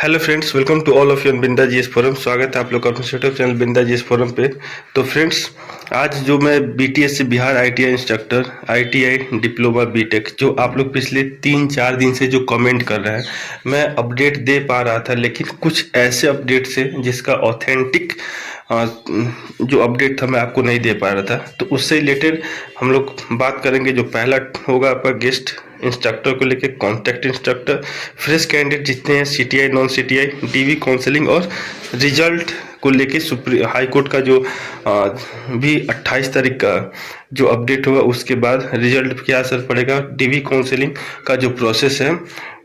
Hello friends, welcome to all of you Binda GS forum. स्वागत है आप लोग का अपने YouTube channel Binda GS forum पे। तो फ्रेंड्स, आज जो मैं बीटीएस से Bihar ITI instructor, ITI diploma BTech, जो आप लोग पिछले 3-4 दिन से जो कमेंट कर रहे हैं, मैं अपडेट दे पा रहा था, लेकिन कुछ ऐसे अपडेट से जिसका ऑथेंटिक जो अपडेट था मैं आपको नहीं दे पा रहा था। तो उससे रिलेटेड हम लोग बात करेंगे। जो पहला होगा आपका गेस्ट इंस्ट्रक्टर को लेके, कॉन्टैक्ट इंस्ट्रक्टर, फ्रेश कैंडिडेट जितने हैं, CTI, non CTI, DV counselling और रिजल्ट को लेके हाई कोर्ट का जो भी 28 तारीख का जो अपडेट होगा, उसके बाद रिजल्ट पे क्या असर पड़ेगा, डीवी काउंसलिंग का जो प्रोसेस है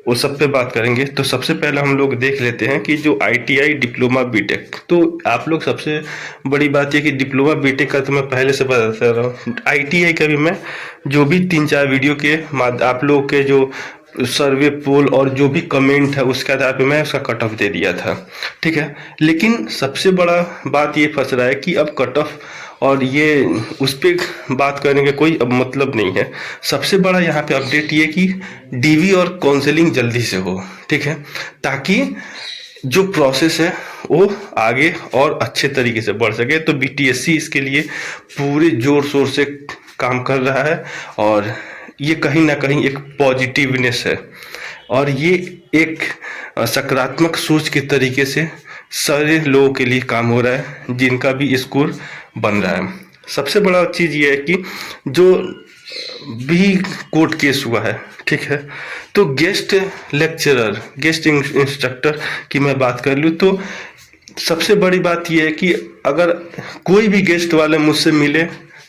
वो सब पे बात करेंगे। तो सबसे पहले हम लोग देख लेते हैं कि जो आईटीआई डिप्लोमा बीटेक, तो आप लोग सबसे बड़ी बात ये कि डिप्लोमा बीटेक का तो मैं पहले से बता रहा हूँ, आईटीआई का भी मैं जो भी 3-4 वीडियो के आप लोग के जो सर्वे पोल और जो भी कमेंट है उसके आधार पे मैं उसका कट ऑफ दे दिया था, ठीक है। लेकिन सबसे बड़ा बात ये फंस रहा है कि अब कट ऑफ और ये उस पर बात करने का कोई अब मतलब नहीं है। सबसे बड़ा यहाँ पे अपडेट ये कि डीवी और काउंसलिंग जल्दी से हो, ठीक है, ताकि जो प्रोसेस है वो आगे और अच्छे तरीके से बढ़ सके। तो बीटीएससी इसके लिए पूरे जोर शोर से काम कर रहा है और ये कहीं ना कहीं एक पॉजिटिवनेस है और ये एक सकारात्मक सोच के तरीके से सारे लोगों के लिए काम हो रहा है जिनका भी स्कोर बन रहा है। सबसे बड़ा चीज़ ये है कि जो भी कोर्ट केस हुआ है, ठीक है, तो गेस्ट लेक्चरर, गेस्ट इंस्ट्रक्टर की मैं बात कर लूँ तो सबसे बड़ी बात यह है कि अगर कोई भी गेस्ट वाले मुझसे मिले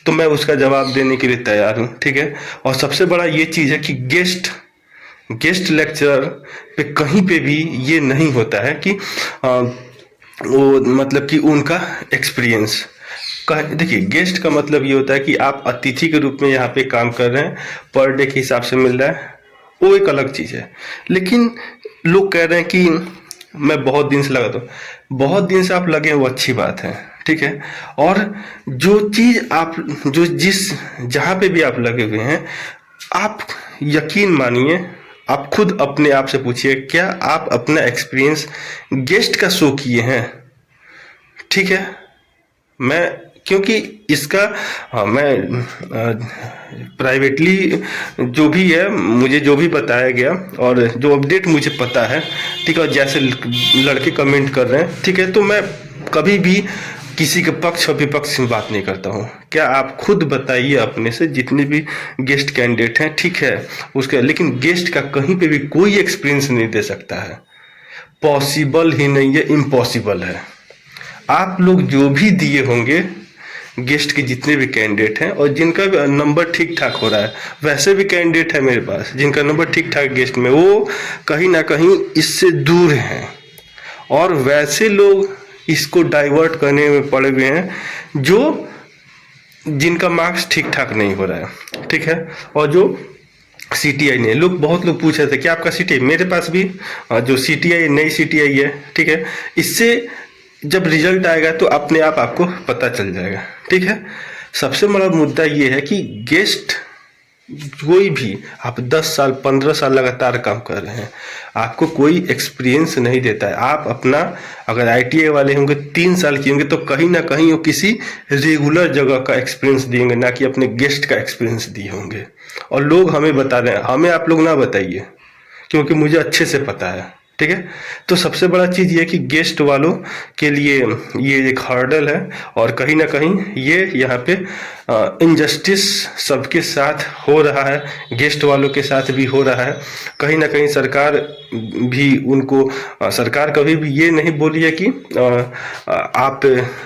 तो मैं उसका जवाब देने के लिए तैयार हूँ, ठीक है। और सबसे बड़ा ये चीज़ है कि गेस्ट लेक्चरर पे कहीं पे भी ये नहीं होता है कि वो मतलब कि उनका एक्सपीरियंस देखिए, गेस्ट का मतलब ये होता है कि आप अतिथि के रूप में यहाँ पे काम कर रहे हैं, पर डे के हिसाब से मिल रहा है, वो एक अलग चीज़ है। लेकिन लोग कह रहे हैं कि मैं बहुत दिन से लगा, तो बहुत दिन से आप लगे हैं वो अच्छी बात है, ठीक है। और जो चीज़ आप जो जिस जहाँ पे भी आप लगे हुए हैं, आप यकीन मानिए, आप खुद अपने आप से पूछिए, क्या आप अपना एक्सपीरियंस गेस्ट का शो किए हैं, ठीक है। मैं क्योंकि इसका मैं प्राइवेटली जो भी है, मुझे जो भी बताया गया और जो अपडेट मुझे पता है, ठीक है, जैसे लड़के कमेंट कर रहे हैं, ठीक है, तो मैं कभी भी किसी के पक्ष और विपक्ष में बात नहीं करता हूँ। क्या आप खुद बताइए अपने से, जितने भी गेस्ट कैंडिडेट हैं, ठीक है, उसका, लेकिन गेस्ट का कहीं पे भी कोई एक्सपीरियंस नहीं दे सकता है, पॉसिबल ही नहीं है, इम्पॉसिबल है। आप लोग जो भी दिए होंगे गेस्ट के जितने भी कैंडिडेट हैं और जिनका भी नंबर ठीक ठाक हो रहा है, वैसे भी कैंडिडेट है मेरे पास जिनका नंबर ठीक ठाक गेस्ट में, वो कहीं ना कहीं इससे दूर हैं और वैसे लोग इसको डाइवर्ट करने में पड़े हुए हैं जो जिनका मार्क्स ठीक ठाक नहीं हो रहा है, ठीक है। और जो सीटीआई ने बहुत लोग पूछ रहे थे कि आपका सीटीआई, मेरे पास भी जो सीटीआई नई सीटीआई है, ठीक है, इससे जब रिजल्ट आएगा तो अपने आप आपको पता चल जाएगा, ठीक है। सबसे बड़ा मुद्दा ये है कि गेस्ट कोई भी, आप 10 साल 15 साल लगातार काम कर रहे हैं, आपको कोई एक्सपीरियंस नहीं देता है। आप अपना, अगर आईटीआई वाले होंगे 3 साल किए होंगे तो कहीं ना कहीं वो किसी रेगुलर जगह का एक्सपीरियंस दिएंगे, ना कि अपने गेस्ट का एक्सपीरियंस दिए होंगे। और लोग हमें बता रहे हैं, हमें आप लोग ना बताइए, क्योंकि मुझे अच्छे से पता है, ठीक है। तो सबसे बड़ा चीज़ ये कि गेस्ट वालों के लिए ये एक हर्डल है और कहीं ना कहीं ये यहाँ पे इनजस्टिस सबके साथ हो रहा है, गेस्ट वालों के साथ भी हो रहा है। कहीं ना कहीं सरकार भी उनको, सरकार कभी भी ये नहीं बोली है कि आप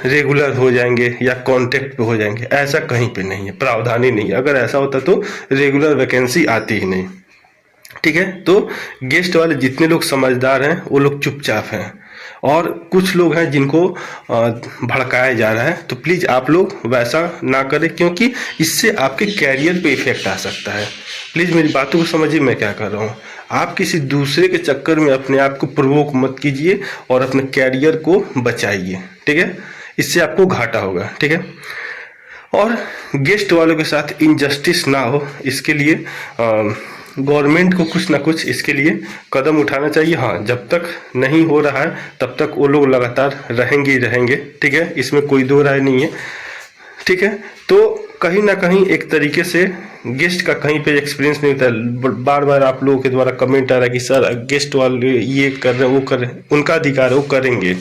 रेगुलर हो जाएंगे या कॉन्टेक्ट पे हो जाएंगे, ऐसा कहीं पे नहीं है, प्रावधान ही नहीं है। अगर ऐसा होता तो रेगुलर वैकेंसी आती ही नहीं, ठीक है। तो गेस्ट वाले जितने लोग समझदार हैं वो लोग चुपचाप हैं और कुछ लोग हैं जिनको भड़काया जा रहा है। तो प्लीज़ आप लोग वैसा ना करें, क्योंकि इससे आपके कैरियर पे इफेक्ट आ सकता है। प्लीज़ मेरी बातों को समझिए मैं क्या कर रहा हूँ। आप किसी दूसरे के चक्कर में अपने आप को प्रवोक मत कीजिए और अपने कैरियर को बचाइए, ठीक है। इससे आपको घाटा होगा, ठीक है। और गेस्ट वालों के साथ इनजस्टिस ना हो, इसके लिए गवर्नमेंट को कुछ ना कुछ इसके लिए कदम उठाना चाहिए। हाँ, जब तक नहीं हो रहा है तब तक वो लोग लगातार रहेंगे ही रहेंगे, ठीक है, इसमें कोई दो राय नहीं है, ठीक है। तो कहीं ना कहीं एक तरीके से गेस्ट का कहीं पे एक्सपीरियंस नहीं होता है। बार बार आप लोगों के द्वारा कमेंट आ रहा है कि सर गेस्ट वाले ये कर रहे हैं, वो कर रहे हैं, उनका अधिकार है, वो करेंगे,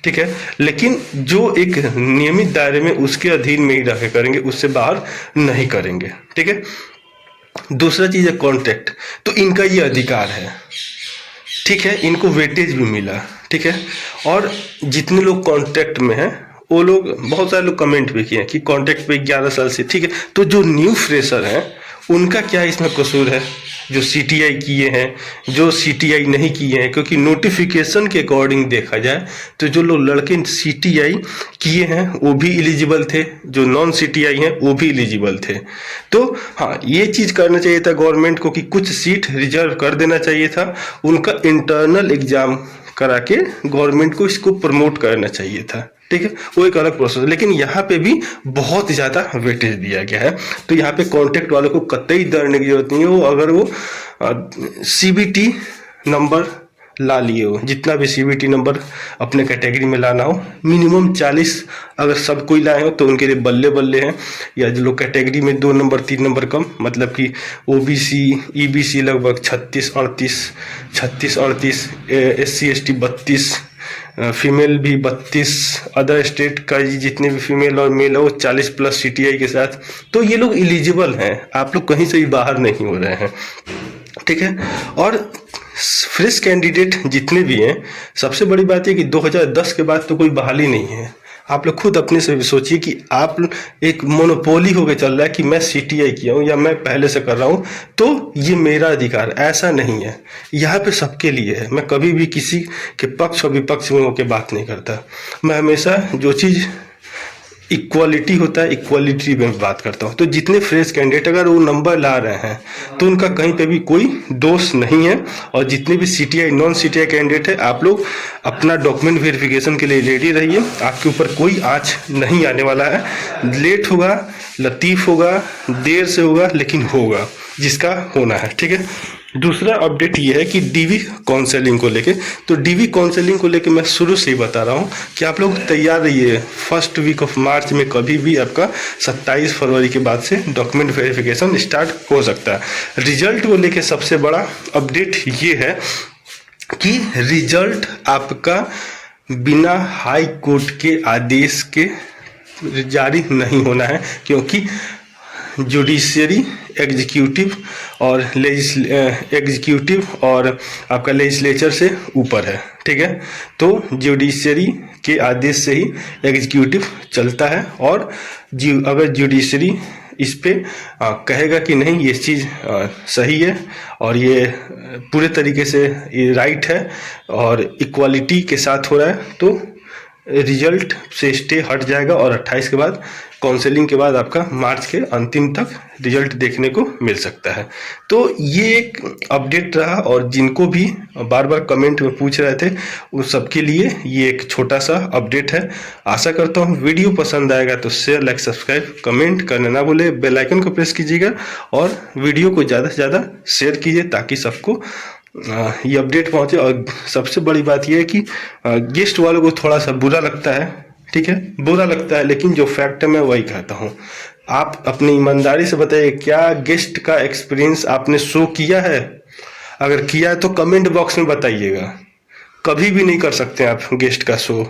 ठीक है, लेकिन जो एक नियमित दायरे में उसके अधीन में ही रह के करेंगे, उससे बाहर नहीं करेंगे, ठीक है। दूसरा चीज है कॉन्ट्रैक्ट, तो इनका ये अधिकार है, ठीक है, इनको वेटेज भी मिला, ठीक है। और जितने लोग कॉन्ट्रैक्ट में हैं वो लोग, बहुत सारे लोग कमेंट भी किए कि कॉन्ट्रैक्ट पे 11 साल से, ठीक है। तो जो न्यू फ्रेशर हैं उनका क्या इसमें कसूर है, जो सीटीआई किए हैं, जो सीटीआई नहीं किए हैं, क्योंकि नोटिफिकेशन के अकॉर्डिंग देखा जाए तो जो लोग लड़के सीटीआई किए हैं वो भी एलिजिबल थे, जो नॉन सीटीआई हैं वो भी एलिजिबल थे। तो हाँ, ये चीज़ करना चाहिए था गवर्नमेंट को कि कुछ सीट रिजर्व कर देना चाहिए था, उनका इंटरनल एग्जाम करा के गवर्नमेंट को इसको प्रमोट करना चाहिए था, ठीक है, वो एक अलग प्रोसेस। लेकिन यहाँ पे भी बहुत ज़्यादा वेटेज दिया गया है, तो यहाँ पे कॉन्ट्रैक्ट वालों को कतई डरने की जरूरत नहीं है। वो अगर वो सीबीटी नंबर ला लिए हो, जितना भी सीबीटी नंबर अपने कैटेगरी में लाना हो, मिनिमम 40 अगर सब कोई लाए हो तो उनके लिए बल्ले बल्ले हैं। या जो लोग कैटेगरी में 2 नंबर 3 नंबर कम, मतलब कि ओबीसी ईबीसी लगभग 36 38, SC ST 32, फीमेल भी 32, अदर स्टेट का जितने भी फीमेल और मेल है वो 40+ सीटीआई के साथ, तो ये लोग एलिजिबल हैं, आप लोग कहीं से भी बाहर नहीं हो रहे हैं, ठीक है। और फ्रेश कैंडिडेट जितने भी हैं, सबसे बड़ी बात है कि 2010 के बाद तो कोई बहाली नहीं है। आप लोग खुद अपने से सोचिए कि आप एक मोनोपोली होकर चल रहा है कि मैं सीटीआई किया हूँ या मैं पहले से कर रहा हूँ तो ये मेरा अधिकार, ऐसा नहीं है, यहाँ पे सबके लिए है। मैं कभी भी किसी के पक्ष और विपक्ष में होकर बात नहीं करता, मैं हमेशा जो चीज़ इक्वालिटी होता है इक्वालिटी में बात करता हूँ। तो जितने फ्रेश कैंडिडेट अगर वो नंबर ला रहे हैं तो उनका कहीं पे भी कोई दोष नहीं है। और जितने भी सीटीआई नॉन सीटीआई कैंडिडेट है, आप लोग अपना डॉक्यूमेंट वेरिफिकेशन के लिए रेडी रहिए, आपके ऊपर कोई आँच नहीं आने वाला है। लेट होगा, लतीफ़ होगा, देर से होगा, लेकिन होगा जिसका होना है, ठीक है। दूसरा अपडेट ये है कि डीवी काउंसलिंग को लेके, तो डीवी काउंसलिंग को लेके मैं शुरू से ही बता रहा हूँ कि आप लोग तैयार रहिए। फर्स्ट वीक ऑफ मार्च में कभी भी आपका 27 फरवरी के बाद से डॉक्यूमेंट वेरिफिकेशन स्टार्ट हो सकता है। रिजल्ट को लेके सबसे बड़ा अपडेट ये है कि रिजल्ट आपका बिना हाई कोर्ट के आदेश के जारी नहीं होना है, क्योंकि जुडिशरी एग्जीक्यूटिव और आपका लेजिस्लेचर से ऊपर है, ठीक है। तो जुडिशरी के आदेश से ही एग्जीक्यूटिव चलता है, और अगर जुडिशरी इस पे कहेगा कि नहीं ये चीज़ सही है और ये पूरे तरीके से ये राइट है और इक्वालिटी के साथ हो रहा है, तो रिजल्ट से स्टे हट जाएगा और 28 के बाद काउंसलिंग के बाद आपका मार्च के अंतिम तक रिजल्ट देखने को मिल सकता है। तो ये एक अपडेट रहा, और जिनको भी बार बार कमेंट में पूछ रहे थे उन सबके लिए ये एक छोटा सा अपडेट है। आशा करता हूँ वीडियो पसंद आएगा तो शेयर, लाइक, सब्सक्राइब, कमेंट करना ना भूले, बेल आइकन को प्रेस कीजिएगा और वीडियो को ज़्यादा से ज़्यादा शेयर कीजिए ताकि सबको ये अपडेट पहुंचे। और सबसे बड़ी बात यह है कि गेस्ट वालों को थोड़ा सा बुरा लगता है, ठीक है, बुरा लगता है, लेकिन जो फैक्ट है मैं वही कहता हूँ। आप अपनी ईमानदारी से बताइए, क्या गेस्ट का एक्सपीरियंस आपने शो किया है? अगर किया है तो कमेंट बॉक्स में बताइएगा। कभी भी नहीं कर सकते आप गेस्ट का शो,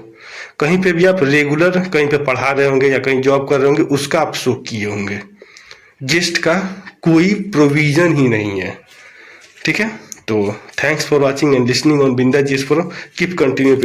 कहीं पे भी आप रेगुलर कहीं पे पढ़ा रहे होंगे या कहीं जॉब कर रहे होंगे, उसका आप शो किए होंगे। गेस्ट का कोई प्रोविजन ही नहीं है, ठीक है। तो thanks for watching and listening on बिंदास जीएस फोरम। Keep continue.